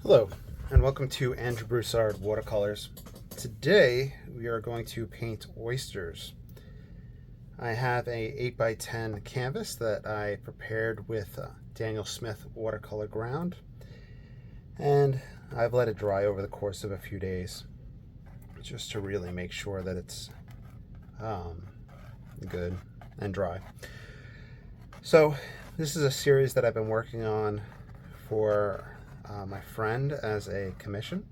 Hello, and welcome to Andrew Broussard Watercolors. Today we are going to paint oysters. I have a 8x10 canvas that I prepared with Daniel Smith watercolor ground, and I've let it dry over the course of a few days just to really make sure that it's good and dry. So this is a series that I've been working on for my friend as a commission.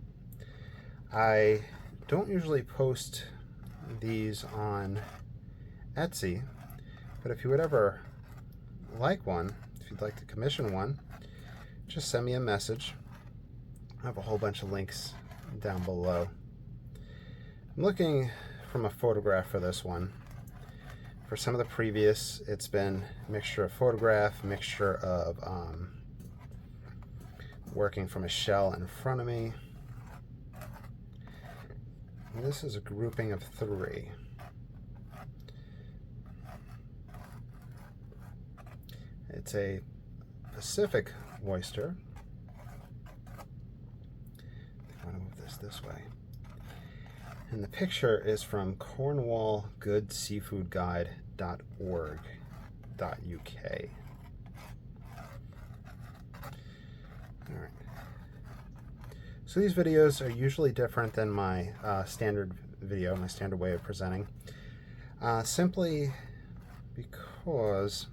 I don't usually post these on Etsy, but if you would ever like one, if you'd like to commission one, just send me a message. I have a whole bunch of links down below. I'm looking from a photograph for this one. For some of the previous, it's been a mixture of photograph, mixture of working from a shell in front of me. And this is a grouping of 3. It's a Pacific oyster. I want to move this way. And the picture is from cornwallgoodseafoodguide.org.uk. All right. So these videos are usually different than my standard video, my standard way of presenting, simply because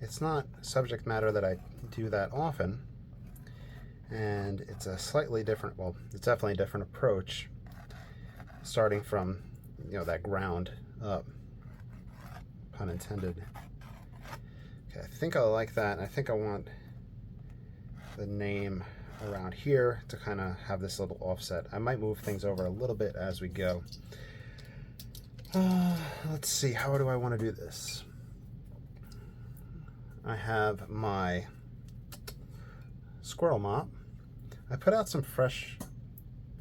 it's not subject matter that I do that often, and it's a slightly different, well, it's definitely a different approach, starting from, that ground up, pun intended. Okay, I think I like that. I think I want the name around here to kind of have this little offset. I might move things over a little bit as we go. Let's see, how do I want to do this? I have my squirrel mop. I put out some fresh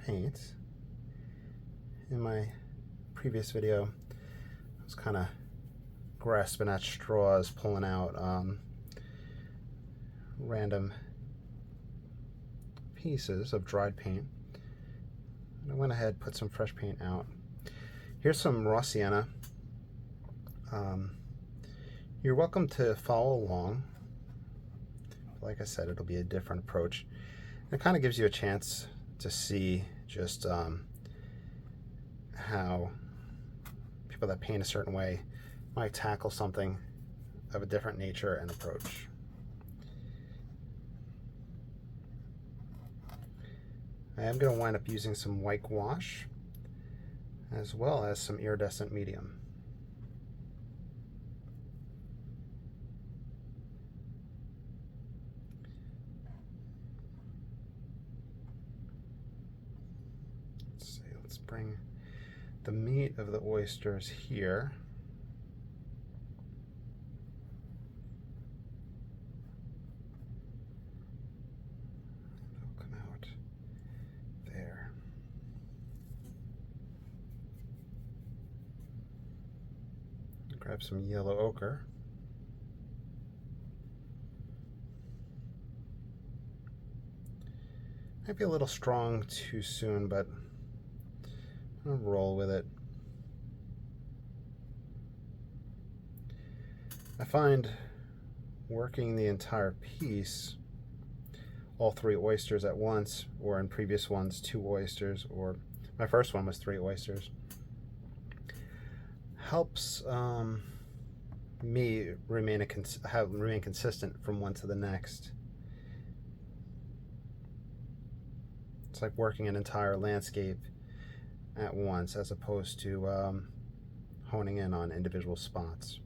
paint. In my previous video, I was kind of grasping at straws, pulling out random pieces of dried paint. And I went ahead, put some fresh paint out. Here's some raw sienna. You're welcome to follow along. Like I said, it'll be a different approach. And it kind of gives you a chance to see just how people that paint a certain way might tackle something of a different nature and approach. I am going to wind up using some white gouache as well as some iridescent medium. Let's bring the meat of the oysters here. They'll come out there. Grab some yellow ochre. Might be a little strong too soon, but I'll roll with it. I find working the entire piece, all 3 oysters at once, or in previous ones 2 oysters, or my first one was 3 oysters, helps me remain consistent from one to the next. It's like working an entire landscape at once, as opposed to honing in on individual spots.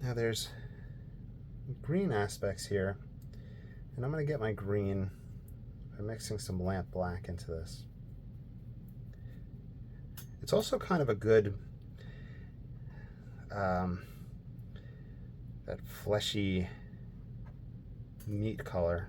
Now there's green aspects here, and I'm going to get my green by mixing some lamp black into this. It's also kind of a good that fleshy meat color.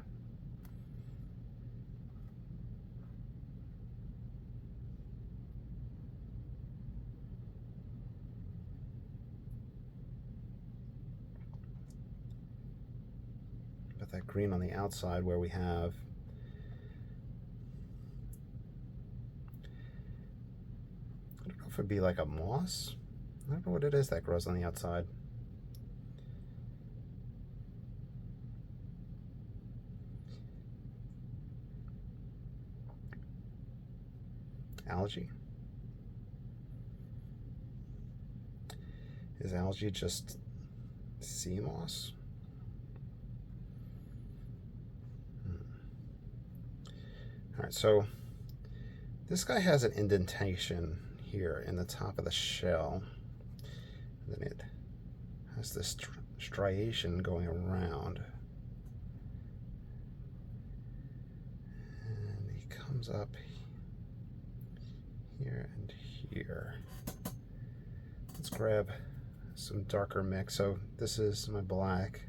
green on the outside where we have I don't know if it'd be like a moss. I don't know what it is that grows on the outside. Algae? Is algae just sea moss? All right, so this guy has an indentation here in the top of the shell. And then it has this striation going around. And he comes up here and here. Let's grab some darker mix. So this is my black.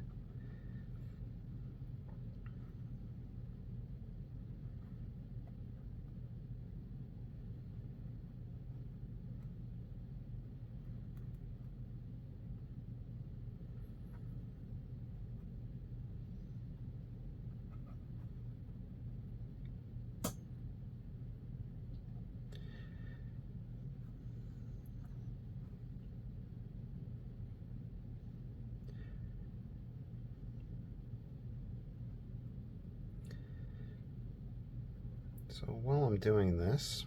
So while I'm doing this,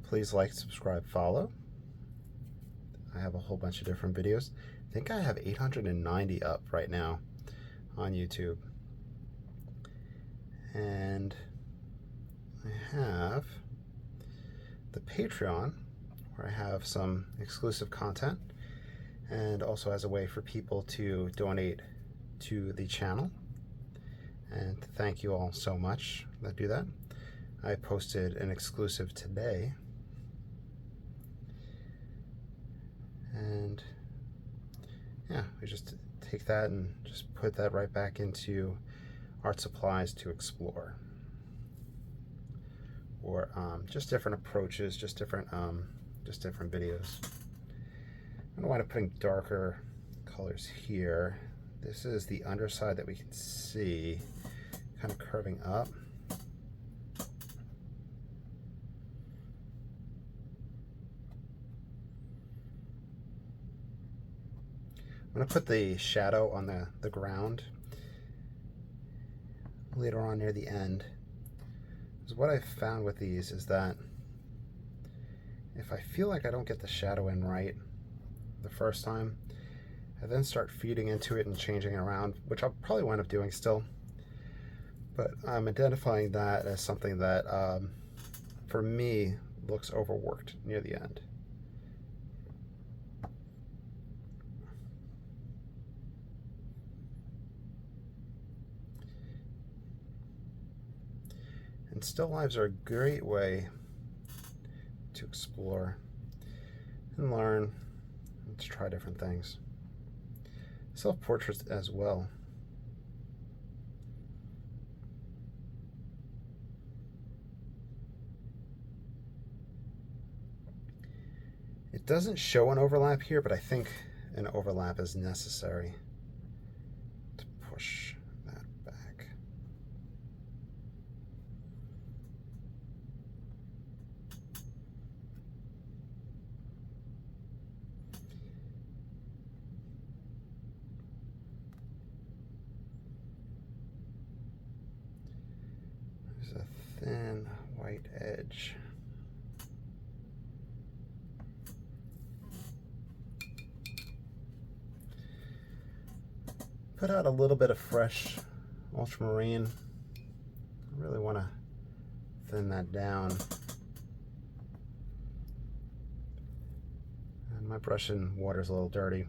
please like, subscribe, follow. I have a whole bunch of different videos. I think I have 890 up right now on YouTube. And I have the Patreon, where I have some exclusive content, and also as a way for people to donate to the channel. And thank you all so much that do that. I posted an exclusive today. And yeah, we just take that and just put that right back into art supplies to explore. Or just different approaches, just different videos. I don't want to putting darker colors here. This is the underside that we can see kind of curving up. I'm going to put the shadow on the ground later on near the end. Because what I've found with these is that if I feel like I don't get the shadow in right the first time, I then start feeding into it and changing it around, which I'll probably wind up doing still. But I'm identifying that as something that, for me, looks overworked near the end. And still lives are a great way to explore and learn and to try different things. Self-portraits as well. It doesn't show an overlap here, but I think an overlap is necessary to push that back. There's a thin white edge. Put out a little bit of fresh ultramarine. I really want to thin that down. And my brush and water is a little dirty,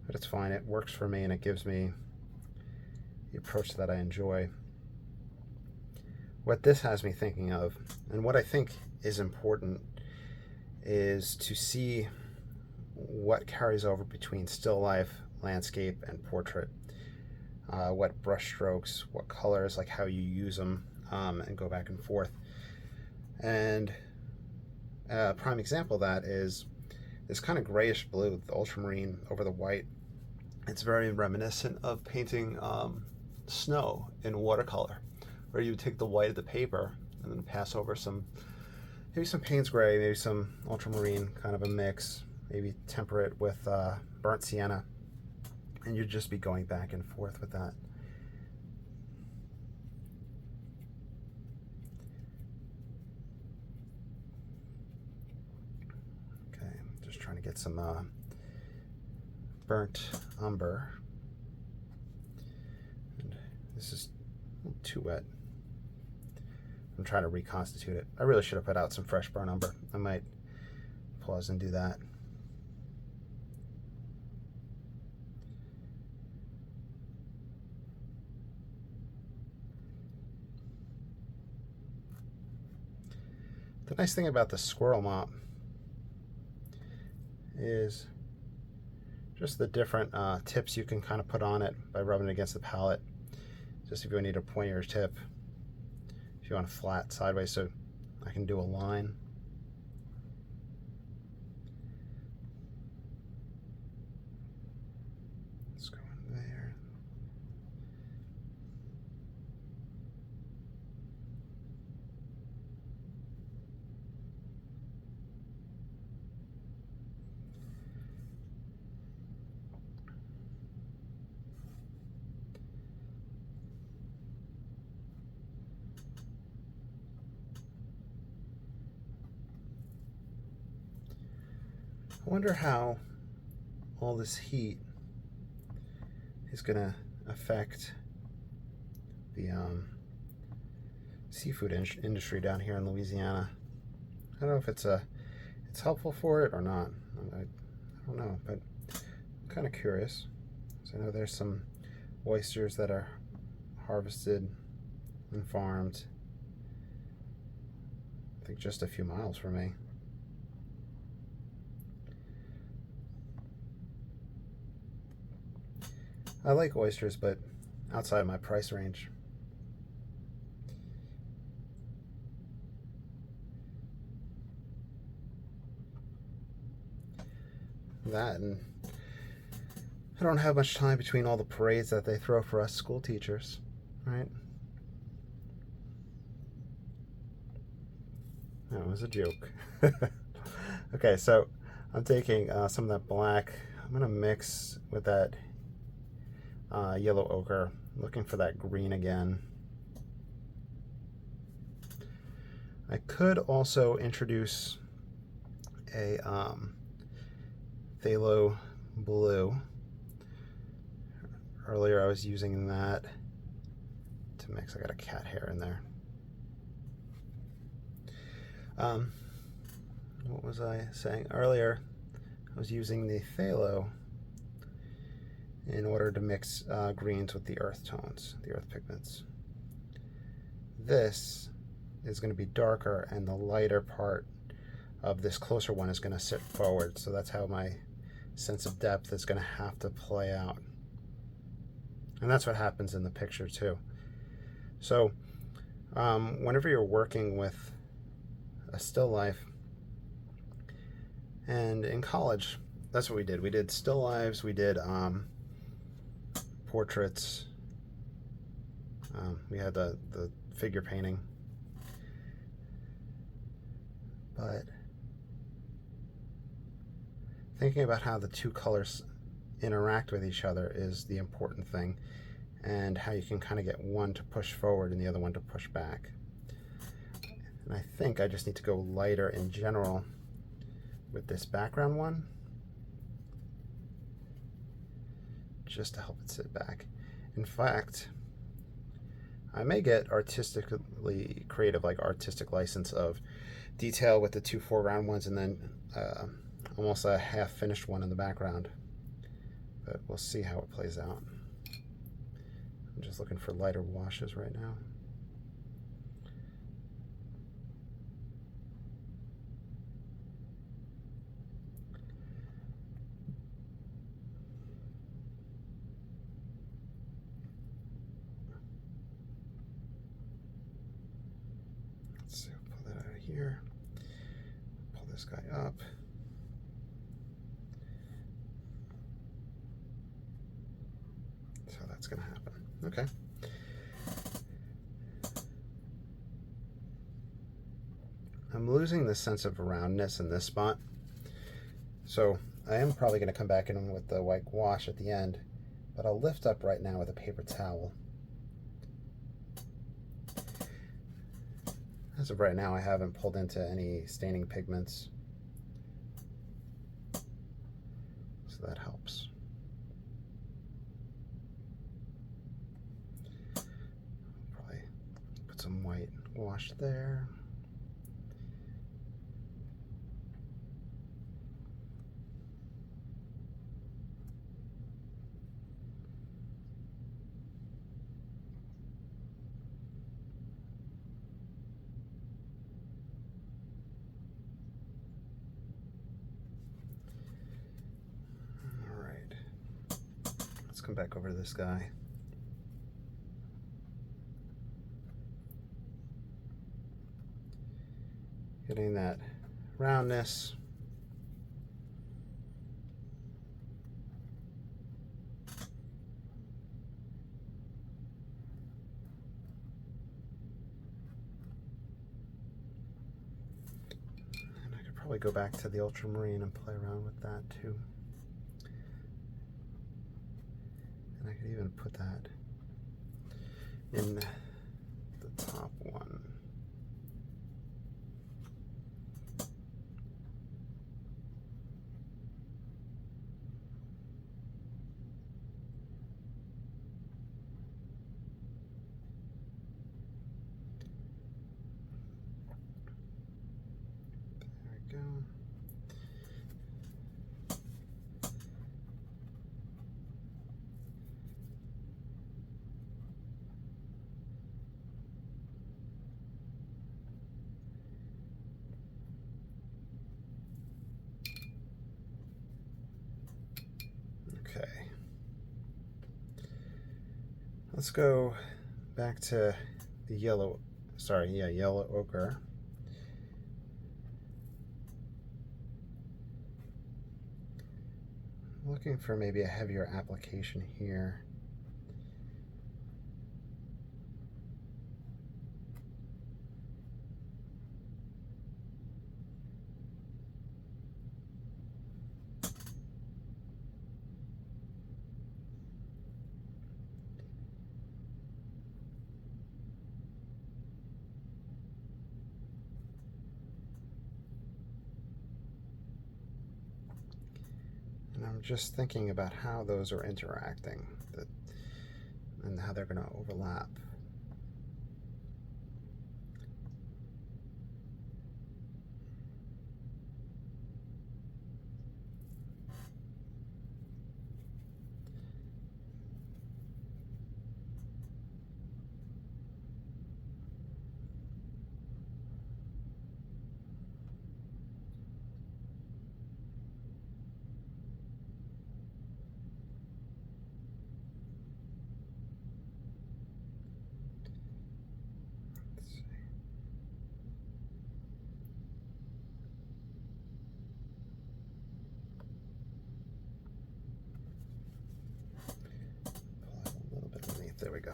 but it's fine. It works for me and it gives me the approach that I enjoy. What this has me thinking of, and what I think is important, is to see what carries over between still life, landscape, and portrait. What brush strokes, what colors, like how you use them, and go back and forth. And a prime example of that is this kind of grayish blue, the ultramarine over the white. It's very reminiscent of painting snow in watercolor, where you take the white of the paper and then pass over maybe some Payne's gray, maybe some ultramarine, kind of a mix, maybe temper it with burnt sienna, and you'd just be going back and forth with that. Okay, just trying to get some burnt umber. And this is too wet. I'm trying to reconstitute it. I really should have put out some fresh burnt umber. I might pause and do that. The nice thing about the squirrel mop is just the different tips you can kind of put on it by rubbing it against the palette. Just if you need a pointier tip, if you want a flat sideways, so I can do a line. Let's go in there. I wonder how all this heat is going to affect the seafood industry down here in Louisiana. I don't know if it's helpful for it or not. I don't know, but I'm kind of curious. So I know there's some oysters that are harvested and farmed, I think just a few miles from me. I like oysters, but outside my price range. That, and I don't have much time between all the parades that they throw for us school teachers, right? That was a joke. Okay, so I'm taking some of that black. I'm going to mix with that yellow ochre, looking for that green again. I could also introduce a phthalo blue. Earlier I was using that to mix. I got a cat hair in there. What was I saying? Earlier I was using the phthalo in order to mix greens with the earth tones, the earth pigments. This is going to be darker, and the lighter part of this closer one is going to sit forward, so that's how my sense of depth is going to have to play out. And that's what happens in the picture too. So whenever you're working with a still life, and in college, that's what we did. We did still lives, we did portraits, we had the figure painting, but thinking about how the two colors interact with each other is the important thing, and how you can kind of get one to push forward and the other one to push back. And I think I just need to go lighter in general with this background one, just to help it sit back. In fact, I may get artistically creative, like artistic license of detail with the two foreground ones, and then almost a half finished one in the background. But we'll see how it plays out. I'm just looking for lighter washes right now. Let's see, I'll pull that out of here. Pull this guy up. going to happen. Okay. I'm losing the sense of roundness in this spot. So I am probably going to come back in with the white wash at the end, but I'll lift up right now with a paper towel. As of right now, I haven't pulled into any staining pigments, so that helps. Probably put some white wash there. Come back over to this guy. Getting that roundness. And I could probably go back to the ultramarine and play around with that too. I could even put that in the top one. There we go. Okay. Let's go back to the yellow, yellow ochre. I'm looking for maybe a heavier application here. And I'm just thinking about how those are interacting and how they're going to overlap. There we go.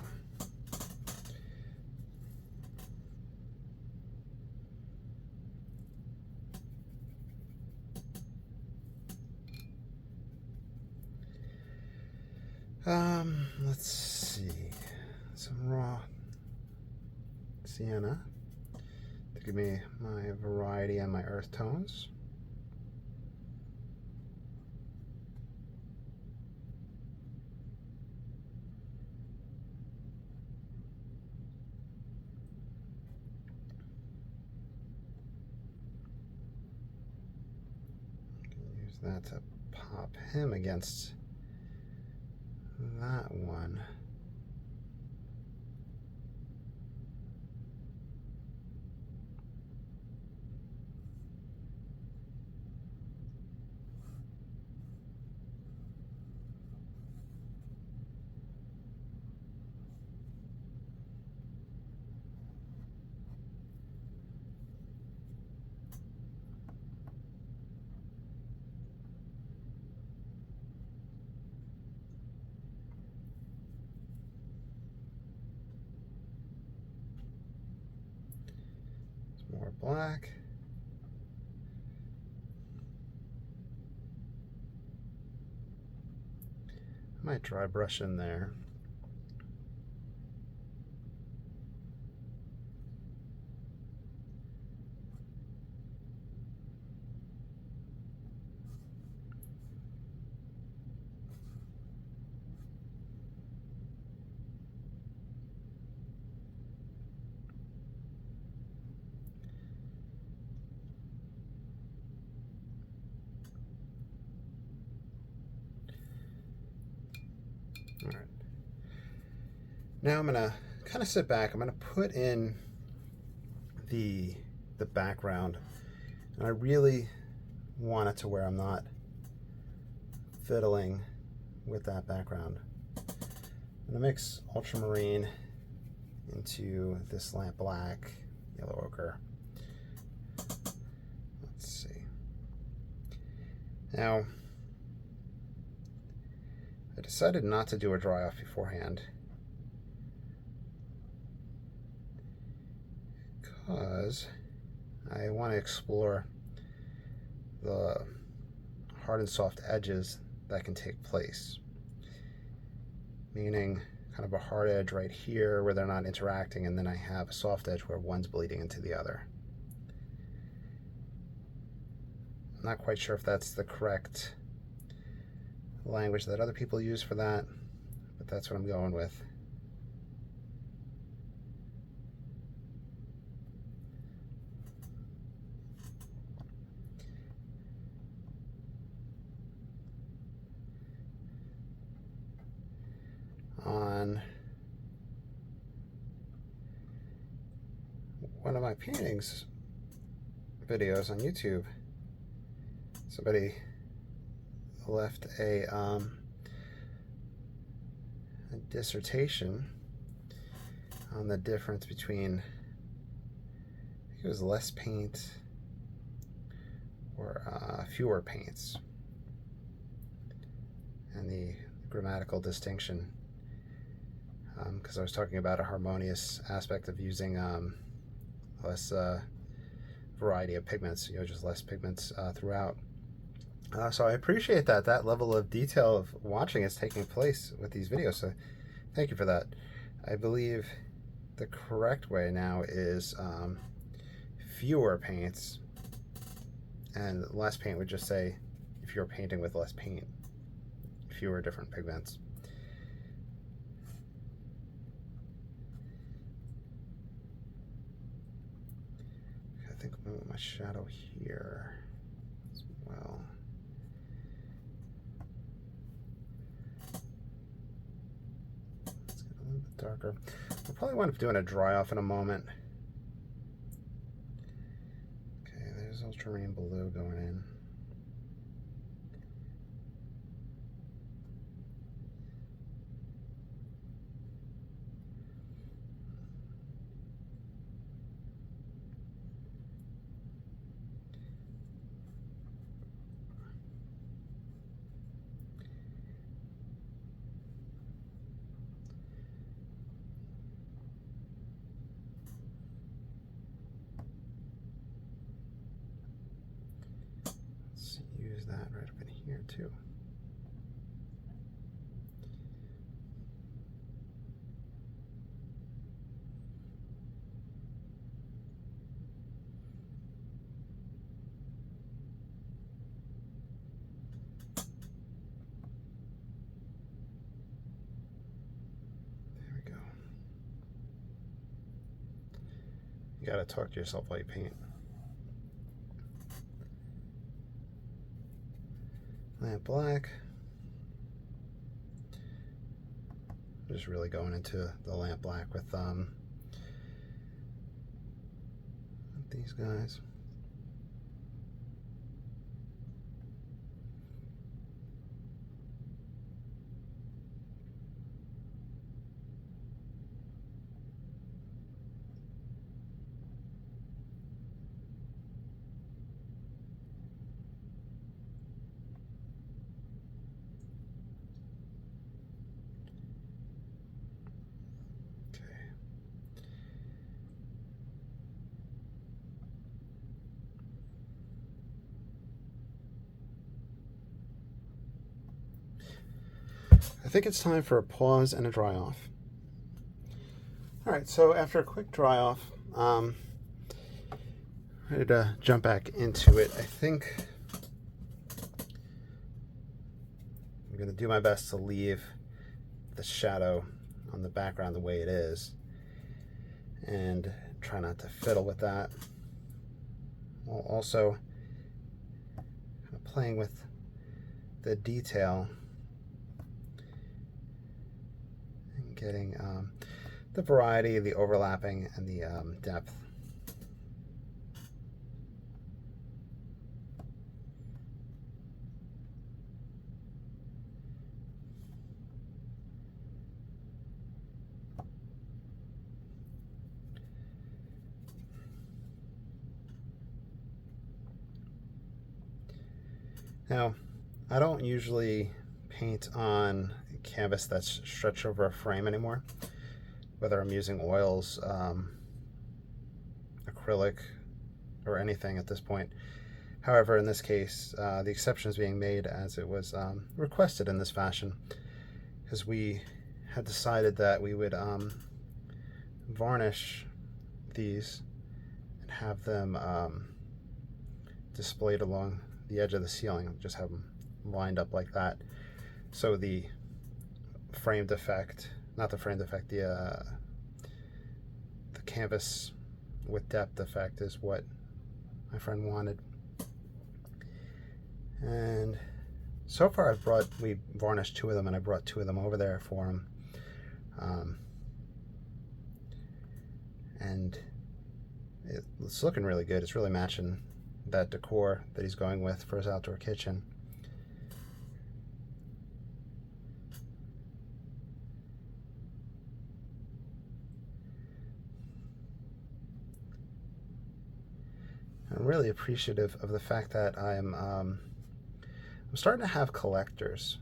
Let's see. Some raw sienna to give me my variety and my earth tones. Use that to pop him against that one. black. I might dry brush in there. All right. Now I'm gonna kind of sit back. I'm gonna put in the background, and I really want it to where I'm not fiddling with that background. I'm gonna mix ultramarine into this lamp black, yellow ochre. Let's see. Now, I decided not to do a dry off beforehand because I want to explore the hard and soft edges that can take place. Meaning kind of a hard edge right here where they're not interacting, and then I have a soft edge where one's bleeding into the other. I'm not quite sure if that's the correct language that other people use for that, but that's what I'm going with. On one of my paintings videos on YouTube, somebody left a dissertation on the difference between, I think it was less paint or fewer paints, and the grammatical distinction, because I was talking about a harmonious aspect of using less variety of pigments, just less pigments throughout. So I appreciate that level of detail of watching is taking place with these videos, so thank you for that. I believe the correct way now is fewer paints, and less paint would just say if you're painting with less paint, fewer different pigments. I think I'm going to move my shadow here as well. Let's get a little bit darker. I'll probably wind up doing a dry off in a moment. Okay, there's ultramarine blue going in. Use that right up in here too. There we go. You gotta talk to yourself while you paint. Lamp black. Just really going into the lamp black with these guys. I think it's time for a pause and a dry off. All right, so after a quick dry off, ready to jump back into it. I think I'm going to do my best to leave the shadow on the background the way it is and try not to fiddle with that, while also kind of playing with the detail and getting the variety, the overlapping, and the depth. Now, I don't usually paint on canvas that's stretched over a frame anymore, whether I'm using oils, acrylic, or anything at this point. However, in this case, the exception is being made as it was requested in this fashion, because we had decided that we would varnish these and have them displayed along the edge of the ceiling, just have them lined up like that. So the framed effect, not the framed effect, the canvas with depth effect is what my friend wanted. And so far we varnished 2 of them, and I brought 2 of them over there for him. And it's looking really good. It's really matching that decor that he's going with for his outdoor kitchen. I'm really appreciative of the fact that I'm starting to have collectors,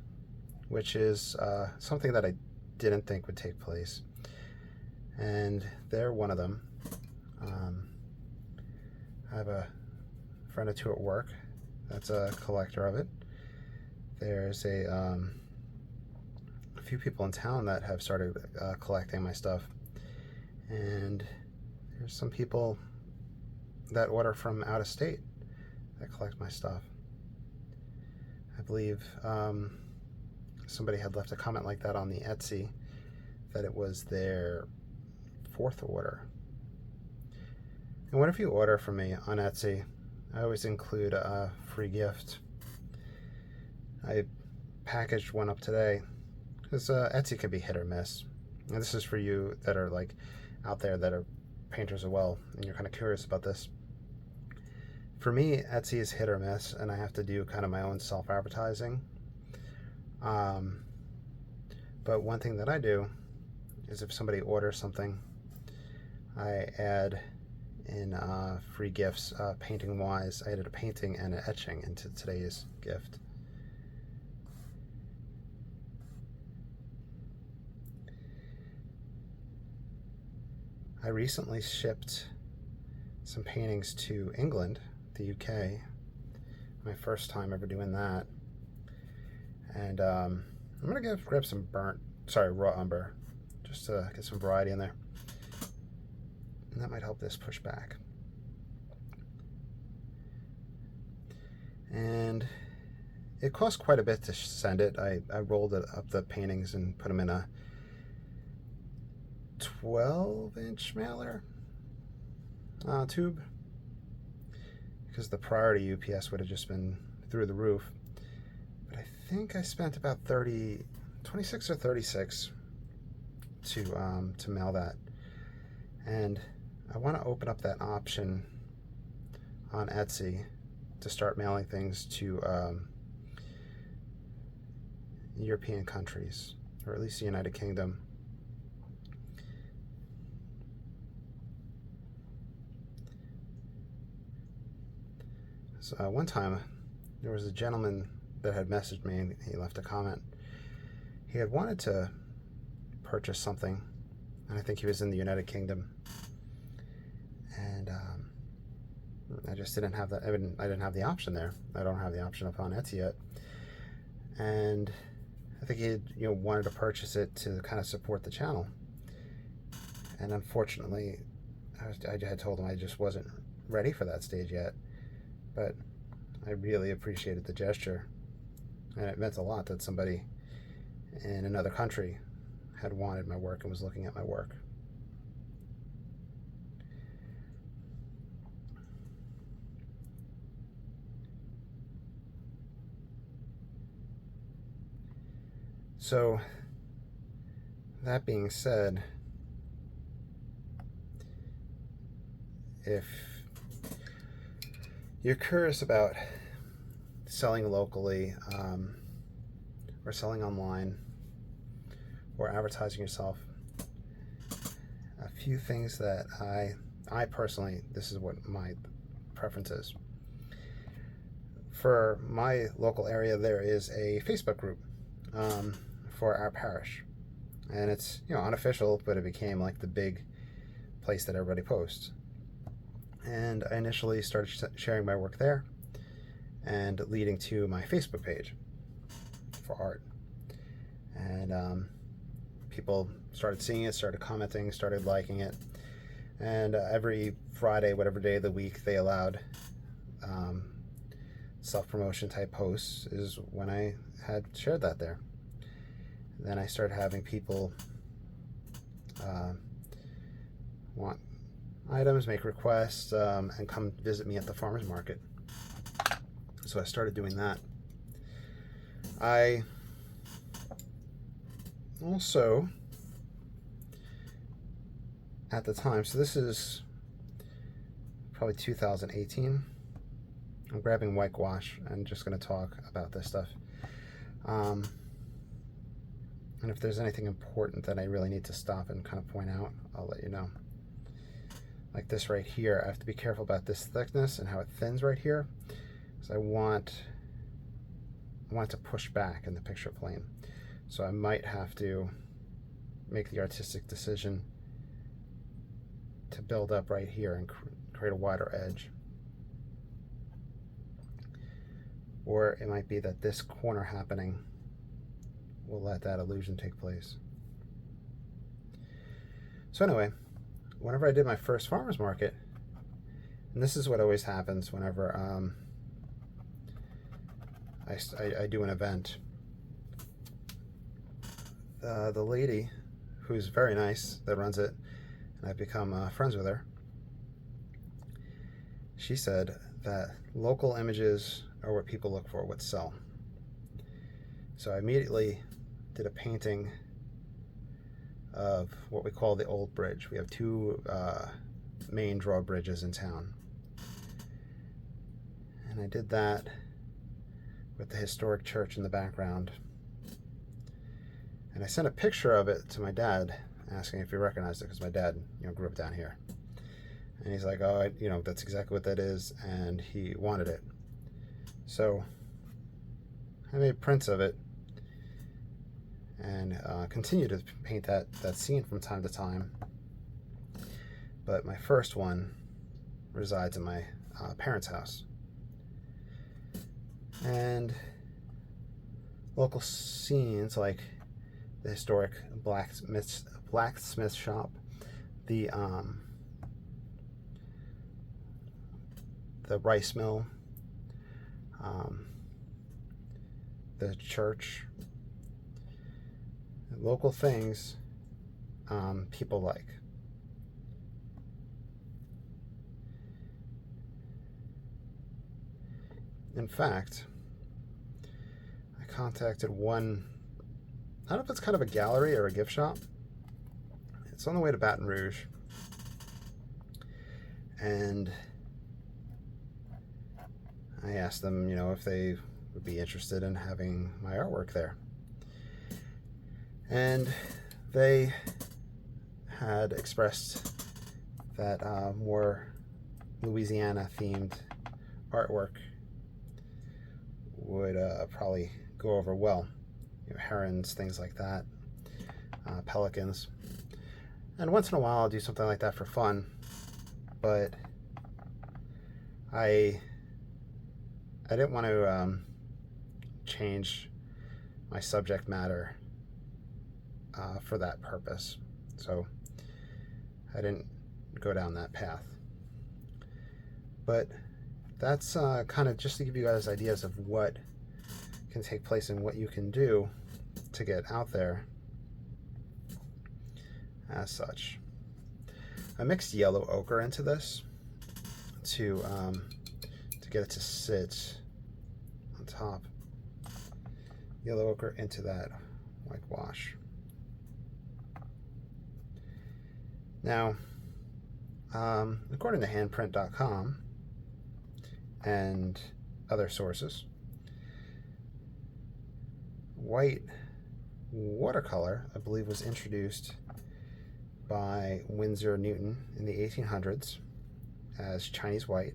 which is something that I didn't think would take place, and they're one of them. I have a friend or 2 at work that's a collector of it. There's a few people in town that have started collecting my stuff, and there's some people that order from out of state that collect my stuff. I believe somebody had left a comment like that on the Etsy, that it was their 4th order. And whenever you order from me on Etsy, I always include a free gift. I packaged one up today, because Etsy can be hit or miss. And this is for you that are like out there that are painters as well, and you're kind of curious about this. For me, Etsy is hit or miss, and I have to do kind of my own self-advertising. But one thing that I do is if somebody orders something, I add in free gifts, painting wise. I added a painting and an etching into today's gift. I recently shipped some paintings to England, the UK, my first time ever doing that. And I'm gonna grab some raw umber, just to get some variety in there. And that might help this push back. And it cost quite a bit to send it. I rolled up the paintings and put them in a 12-inch mailer tube, because the priority UPS would have just been through the roof. But I think I spent about 26 or 36 to mail that. And I want to open up that option on Etsy to start mailing things to European countries, or at least the United Kingdom. So one time there was a gentleman that had messaged me, and he left a comment. He had wanted to purchase something, and I think he was in the United Kingdom, and I just didn't have that. I didn't have the option there. I don't have the option up on Etsy yet. And I think he wanted to purchase it to kind of support the channel. And unfortunately, I had told him I just wasn't ready for that stage yet. But I really appreciated the gesture. And it meant a lot that somebody in another country had wanted my work and was looking at my work. So, that being said, if you're curious about selling locally, or selling online, or advertising yourself, a few things that I personally, this is what my preference is. For my local area, there is a Facebook group for our parish, and it's unofficial, but it became like the big place that everybody posts. And I initially started sharing my work there, and leading to my Facebook page for art. And people started seeing it, started commenting, started liking it. And every Friday, whatever day of the week they allowed self-promotion type posts, is when I had shared that there. Then I started having people want items, make requests, and come visit me at the farmer's market. So I started doing that. I also, at the time, so this is probably 2018, I'm grabbing white gouache and just going to talk about this stuff. And if there's anything important that I really need to stop and kind of point out, I'll let you know. Like this right here, I have to be careful about this thickness and how it thins right here, because I want to push back in the picture plane. So I might have to make the artistic decision to build up right here and create a wider edge. Or it might be that this corner happening will let that illusion take place. So anyway, whenever I did my first farmer's market, and this is what always happens whenever I do an event, the lady who's very nice that runs it, and I've become friends with her, she said that local images are what people look for, what sell. So I immediately did a painting of what we call the Old Bridge. We have two main drawbridges in town. And I did that with the historic church in the background. And I sent a picture of it to my dad, asking if he recognized it, because my dad, grew up down here. And he's like, oh, that's exactly what that is, and he wanted it. So I made prints of it and continue to paint that scene from time to time. But my first one resides in my parents' house. And local scenes like the historic blacksmith shop, the rice mill, the church, local things people like. In fact, I contacted one, I don't know if it's kind of a gallery or a gift shop. It's on the way to Baton Rouge. And I asked them, if they would be interested in having my artwork there. And they had expressed that more Louisiana-themed artwork would probably go over well. Herons, things like that, pelicans. And once in a while I'll do something like that for fun, but I didn't want to change my subject matter for that purpose. So I didn't go down that path. But that's kind of just to give you guys ideas of what can take place and what you can do to get out there as such. I mixed yellow ochre into this to get it to sit on top. Yellow ochre into that whitewash. Now, according to handprint.com and other sources, white watercolor, I believe, was introduced by Winsor Newton in the 1800s as Chinese white,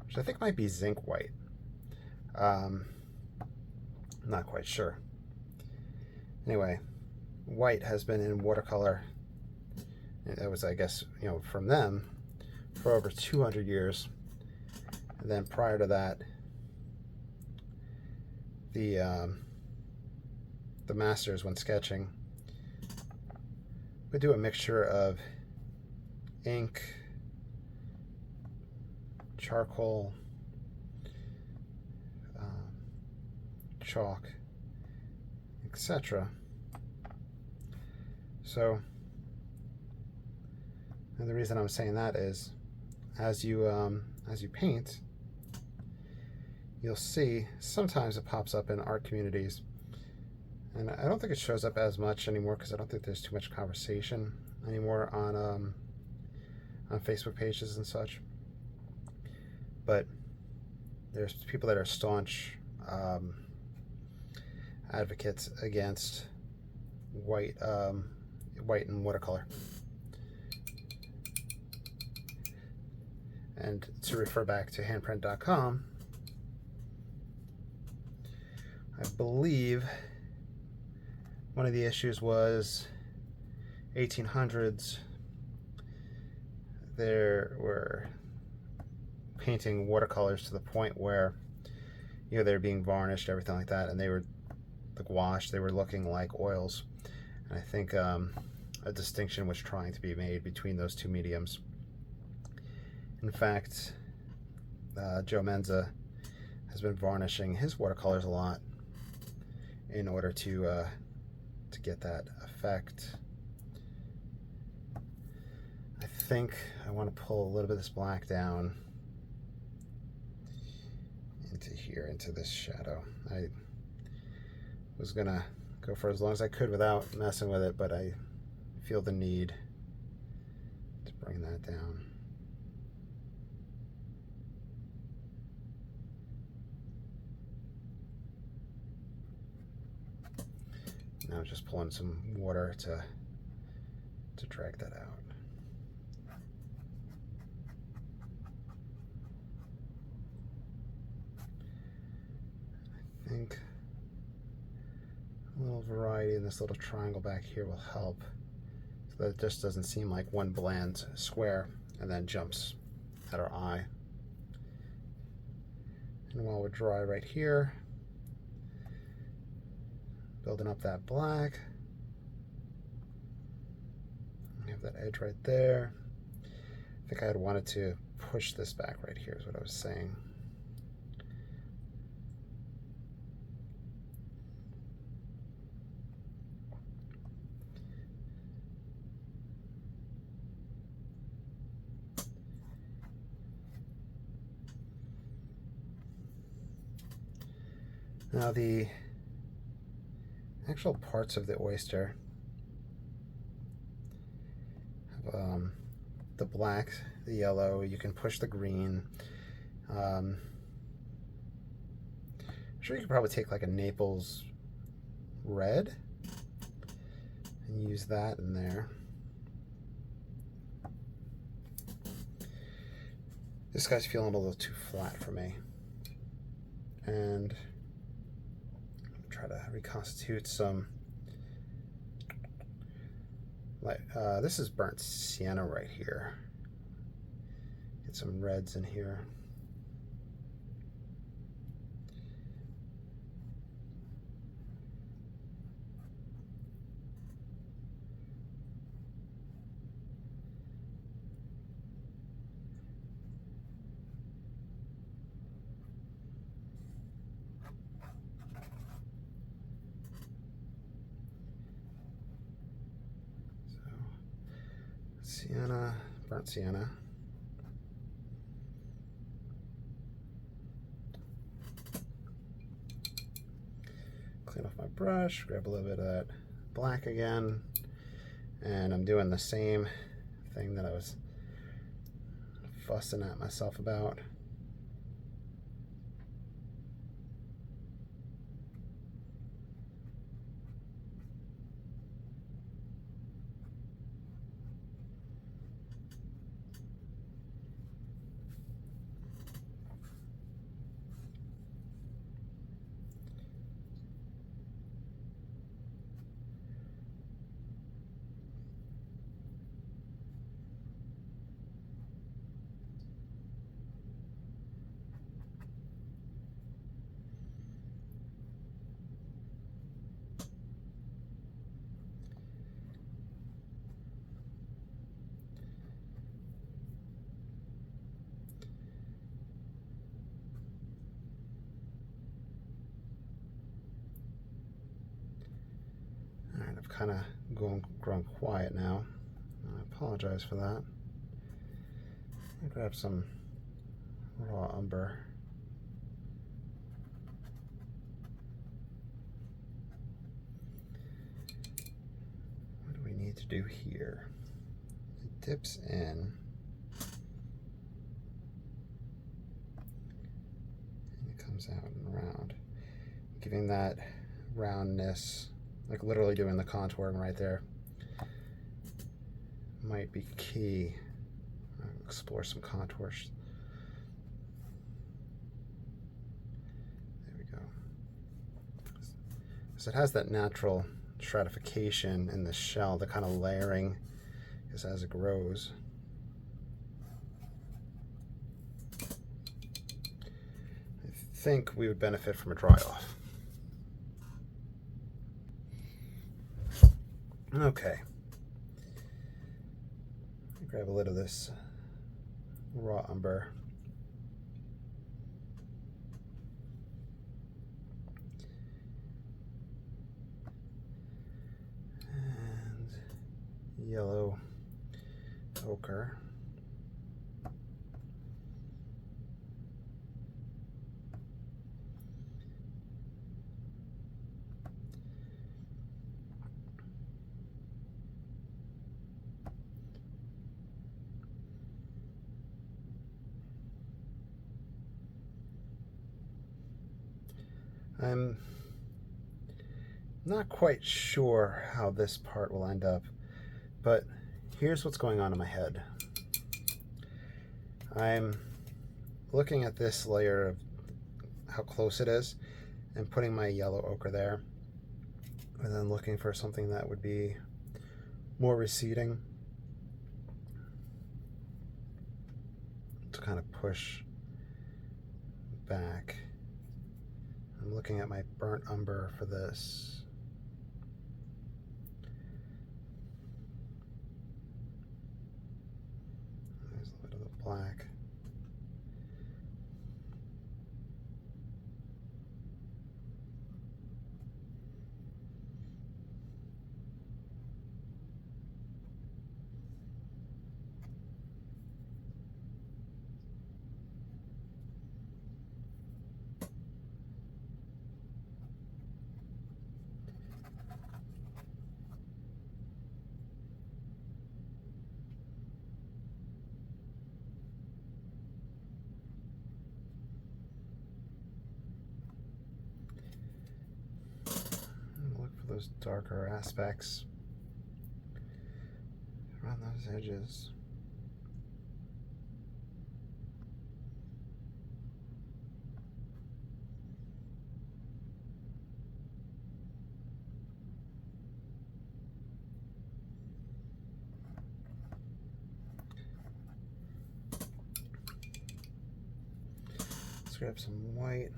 which I think might be zinc white. I'm not quite sure. Anyway, white has been in watercolor, and that was, I guess, from them for over 200 years. And then prior to that, the masters, when sketching, would do a mixture of ink, charcoal, chalk, etc. So, and the reason I'm saying that is, as you paint, you'll see sometimes it pops up in art communities, and I don't think it shows up as much anymore because I don't think there's too much conversation anymore on Facebook pages and such. But there's people that are staunch advocates against white and watercolor. And to refer back to handprint.com, I believe one of the issues was 1800s. There were painting watercolors to the point where they were being varnished, everything like that, and they were like washed. They were looking like oils, and I think a distinction was trying to be made between those two mediums. In fact, Joe Menza has been varnishing his watercolors a lot in order to get that effect. I think I want to pull a little bit of this black down into here, into this shadow. I was gonna go for as long as I could without messing with it, but I feel the need to bring that down. Now just pulling some water to drag that out. I think a little variety in this little triangle back here will help, so that it just doesn't seem like one bland square and then jumps at our eye. And while we're dry right here, building up that black. We have that edge right there. I think I had wanted to push this back right here is what I was saying. Now the actual parts of the oyster have the black, the yellow, you can push the green. I'm sure you could probably take like a Naples red and use that in there. This guy's feeling a little too flat for me, and try to reconstitute some, like this is burnt sienna right here. Get some reds in here. Sienna, burnt sienna. Clean off my brush, grab a little bit of that black again, and I'm doing the same thing that I was fussing at myself about. Alright, I've kind of grown quiet now. I apologize for that. I'll grab some raw umber. What do we need to do here? It dips in. And it comes out and around. Giving that roundness, like literally doing the contouring right there, might be key. I'll explore some contours. There we go. So it has that natural stratification in the shell, the kind of layering is as it grows. I think we would benefit from a dry off. Okay. Grab a little of this raw umber. And yellow ochre. I'm not quite sure how this part will end up, but here's what's going on in my head. I'm looking at this layer of how close it is and putting my yellow ochre there, and then looking for something that would be more receding to kind of push back. I'm looking at my burnt umber for this. There's a bit of the black. Look for those darker aspects around those edges. Let's grab some white.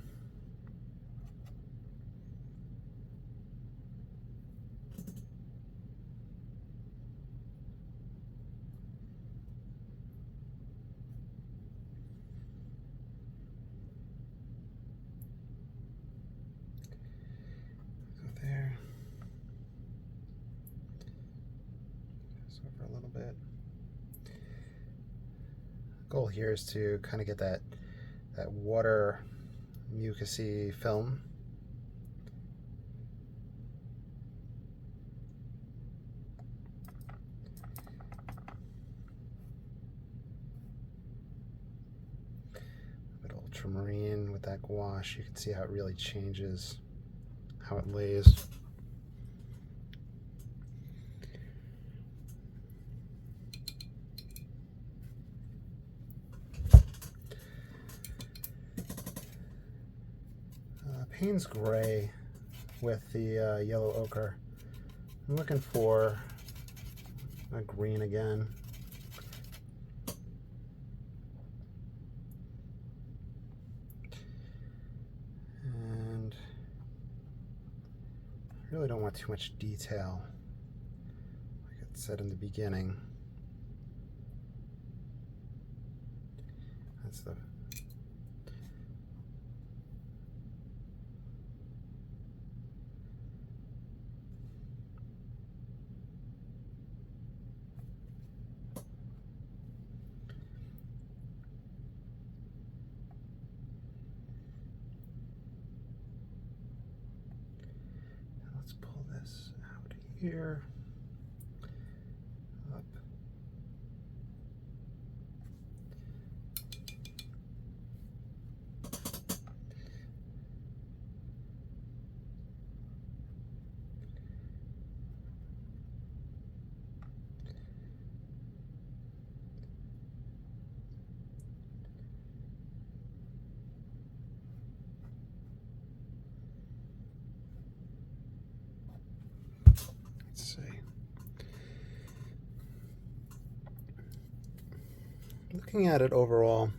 There. Just over a little bit. goal here is to kind of get that water mucusy film. A bit ultramarine with that gouache. You can see how it really changes how it lays. Payne's gray with the yellow ochre. I'm looking for a green again. And I really don't want too much detail, like I said in the beginning. That's the let's pull this out here, up. Let's see. Looking at it overall,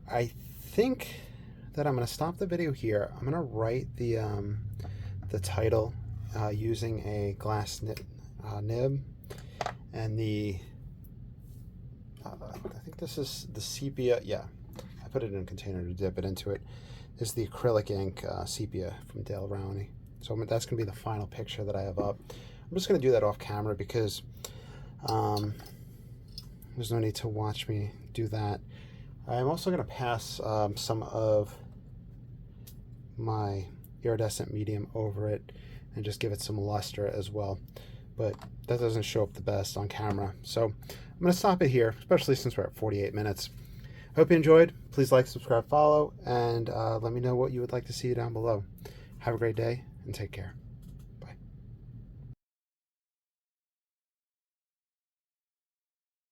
I think that I'm going to stop the video here. I'm going to write the title using a glass nib, and I think this is the sepia. Yeah, I put it in a container to dip it into it. This is the acrylic ink sepia from Dale Rowney. So that's going to be the final picture that I have up. I'm just going to do that off camera because there's no need to watch me do that. I'm also going to pass some of my iridescent medium over it and just give it some luster as well. But that doesn't show up the best on camera. So I'm going to stop it here, especially since we're at 48 minutes. Hope you enjoyed. Please like, subscribe, follow, and let me know what you would like to see down below. Have a great day and take care.